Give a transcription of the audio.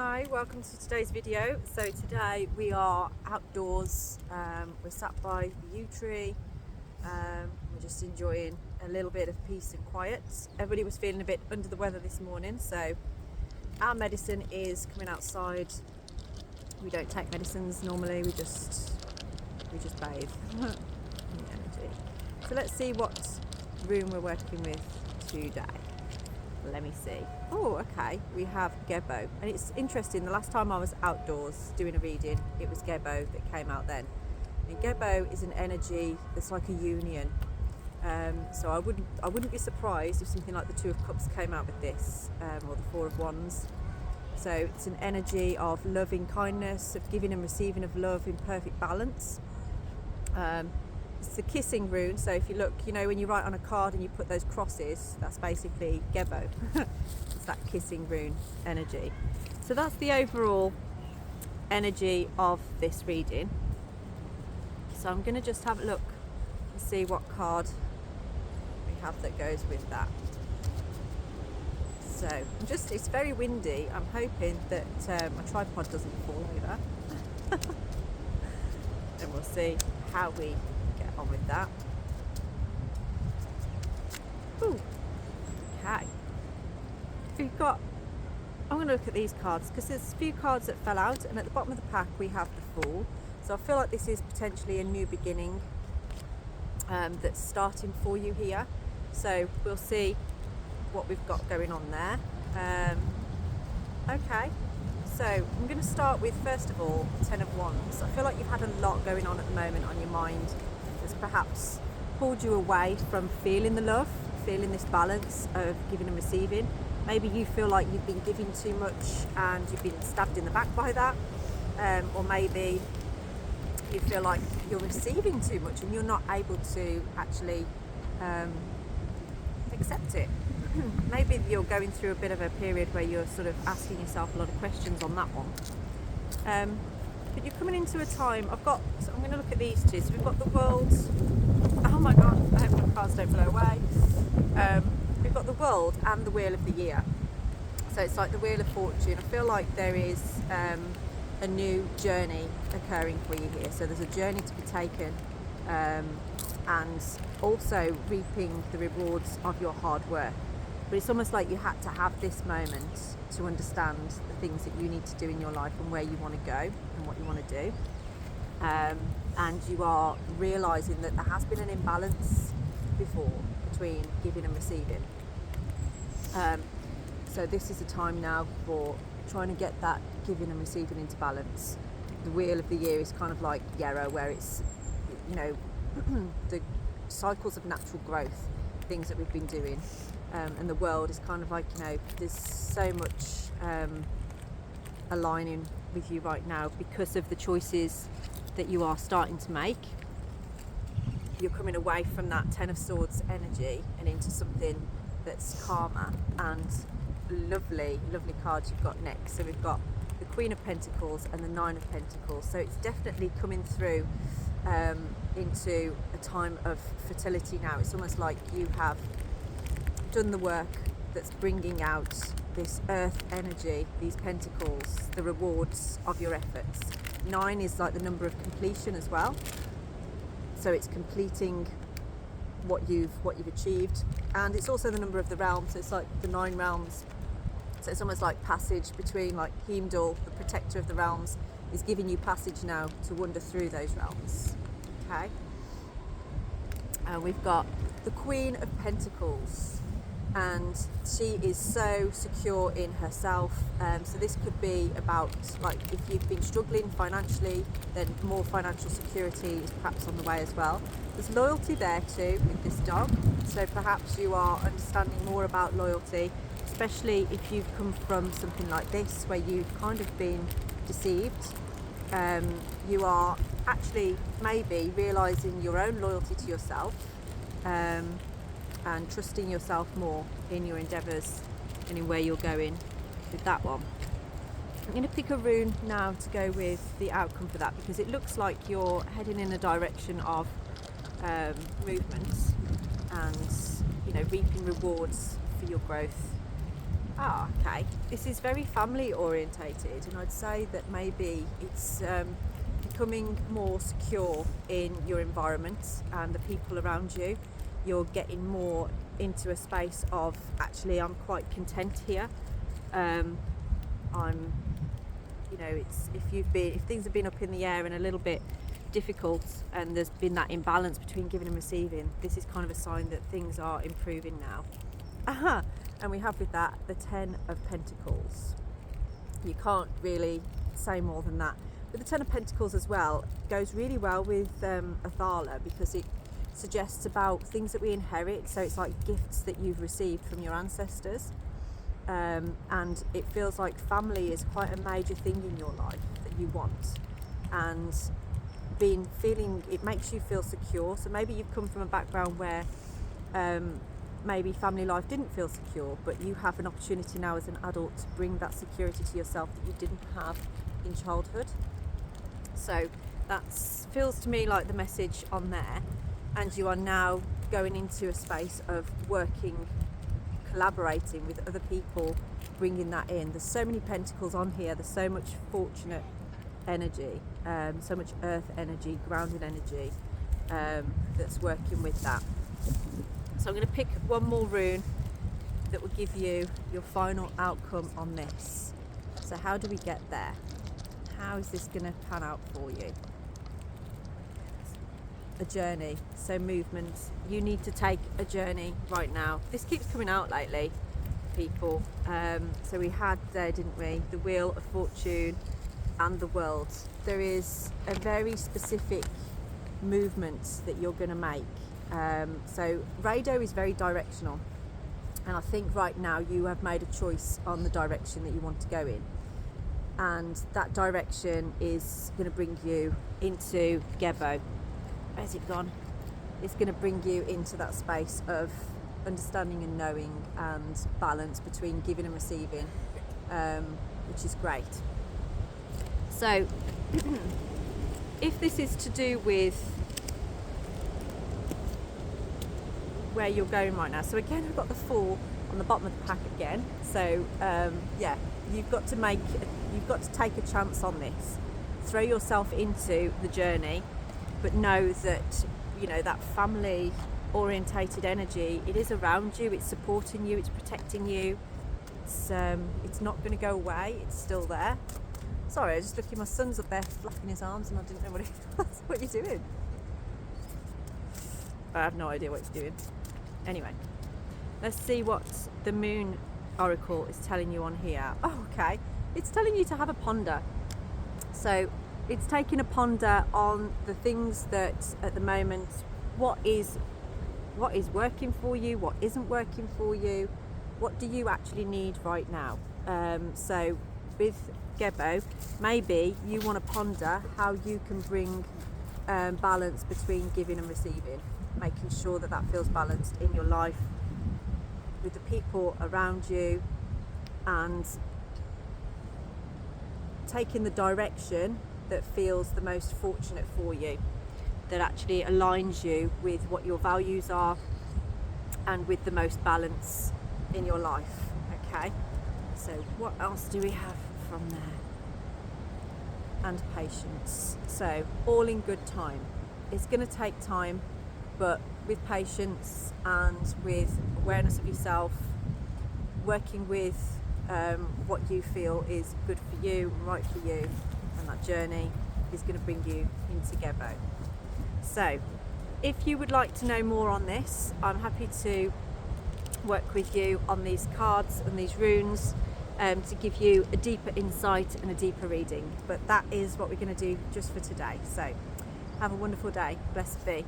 Hi, welcome to today's video. So today we are outdoors, we're sat by the yew tree, we're just enjoying a little bit of peace and quiet. Everybody was feeling a bit under the weather this morning, so our medicine is coming outside. We don't take medicines normally, we just bathe in the energy. So let's see what rune we're working with today. Let me see. Oh, okay. We have Gebo, and it's interesting. The last time I was outdoors doing a reading, it was Gebo that came out then. And Gebo is an energy that's like a union. So I wouldn't be surprised if something like the Two of Cups came out with this, or the Four of Wands. So it's an energy of loving kindness, of giving and receiving of love in perfect balance. It's the kissing rune, so if you look, you know, when you write on a card and you put those crosses, that's basically Gebo. It's that kissing rune energy. So that's the overall energy of this reading. So I'm going to just have a look and see what card we have that goes with that. So it's very windy. I'm hoping that my tripod doesn't fall over. And we'll see how we get on with that. Ooh. Okay. I'm going to look at these cards because there's a few cards that fell out, and at the bottom of the pack we have the Fool. So I feel like this is potentially a new beginning that's starting for you here. So we'll see what we've got going on there. Okay. So I'm going to start with, first of all, Ten of Wands. I feel like you've had a lot going on at the moment on your mind that's perhaps pulled you away from feeling the love, feeling this balance of giving and receiving. Maybe you feel like you've been giving too much and you've been stabbed in the back by that. Or maybe you feel like you're receiving too much and you're not able to actually accept it. Maybe you're going through a bit of a period where you're sort of asking yourself a lot of questions on that one. But you're coming into a time, so I'm going to look at these two. So we've got the World. Oh my God, I hope my cards don't blow away. We've got the World and the Wheel of the Year. So it's like the Wheel of Fortune. I feel like there is a new journey occurring for you here. So there's a journey to be taken, and also reaping the rewards of your hard work. But it's almost like you had to have this moment to understand the things that you need to do in your life and where you want to go and what you want to do. And you are realising that there has been an imbalance before between giving and receiving. So this is a time now for trying to get that giving and receiving into balance. The Wheel of the Year is kind of like yarrow, where it's, you know, the cycles of natural growth, things that we've been doing. And the World is kind of like, you know, there's so much aligning with you right now because of the choices that you are starting to make. You're coming away from that Ten of Swords energy and into something that's calmer, and lovely cards you've got next. So we've got the Queen of Pentacles and the Nine of Pentacles. So it's definitely coming through into a time of fertility now. It's almost like you have done the work that's bringing out this earth energy, these pentacles, the rewards of your efforts. 9 is like the number of completion as well. So it's completing what you've achieved, and it's also the number of the realms. So it's like the 9 realms. So it's almost like passage between, like Heimdall, the protector of the realms, is giving you passage now to wander through those realms. Okay. We've got the Queen of Pentacles, and she is so secure in herself. So this could be about, like, if you've been struggling financially, then more financial security is perhaps on the way as well. There's loyalty there too with this dog, so perhaps you are understanding more about loyalty, especially if you've come from something like this where you've kind of been deceived. You are actually maybe realising your own loyalty to yourself, and trusting yourself more in your endeavours and in where you're going with that one. I'm going to pick a rune now to go with the outcome for that, because it looks like you're heading in a direction of movement and, you know, reaping rewards for your growth Okay. This is very family orientated, and I'd say that maybe it's becoming more secure in your environment and the people around you. You're getting more into a space of, actually, I'm quite content here. I'm, it's if things have been up in the air and a little bit difficult, and there's been that imbalance between giving and receiving, this is kind of a sign that things are improving now. Aha! And we have with that the 10 of Pentacles. You can't really say more than that. With the 10 of Pentacles as well, goes really well with Athala, because it suggests about things that we inherit. So it's like gifts that you've received from your ancestors. And it feels like family is quite a major thing in your life that you want. And it makes you feel secure. So maybe you've come from a background where maybe family life didn't feel secure, but you have an opportunity now as an adult to bring that security to yourself that you didn't have in childhood. So that feels to me like the message on there. And you are now going into a space of working, collaborating with other people, bringing that in. There's so many pentacles on here. There's so much fortunate energy, so much earth energy, grounded energy, that's working with that. So I'm going to pick one more rune that will give you your final outcome on this. So how do we get there? How is this going to pan out for you? A journey, so movement. You need to take a journey right now. This keeps coming out lately, people. So we had there, didn't we, the Wheel of Fortune and the World. There is a very specific movement that you're going to make. So Rado is very directional, and I think right now you have made a choice on the direction that you want to go in, and that direction is going to bring you into Gebo. Where's it gone? It's going to bring you into that space of understanding and knowing and balance between giving and receiving, which is great. So if this is to do with where you're going right now, so again I've got the Fool on the bottom of the pack again. So yeah, you've got to take a chance on this, throw yourself into the journey, but know that that family orientated energy, it is around you, it's supporting you, it's protecting you, it's not going to go away, it's still there. Sorry, I was just looking, my son's up there flapping his arms and I didn't know what he was. What are you doing? I have no idea what he's doing. Anyway, let's see what the Moon Oracle is telling you on here. Oh, okay. It's telling you to have a ponder. So it's taking a ponder on the things that at the moment, what is working for you, what isn't working for you, what do you actually need right now. So with Gebo, maybe you want to ponder how you can bring balance between giving and receiving, making sure that feels balanced in your life with the people around you, and taking the direction that feels the most fortunate for you, that actually aligns you with what your values are and with the most balance in your life. Okay, so what else do we have from there? And patience. So all in good time. It's going to take time, but with patience and with awareness of yourself, working with what you feel is good for you, right for you, and that journey is going to bring you into Gebo. So if you would like to know more on this, I'm happy to work with you on these cards and these runes to give you a deeper insight and a deeper reading. But that is what we're going to do just for today. So have a wonderful day. Blessed be.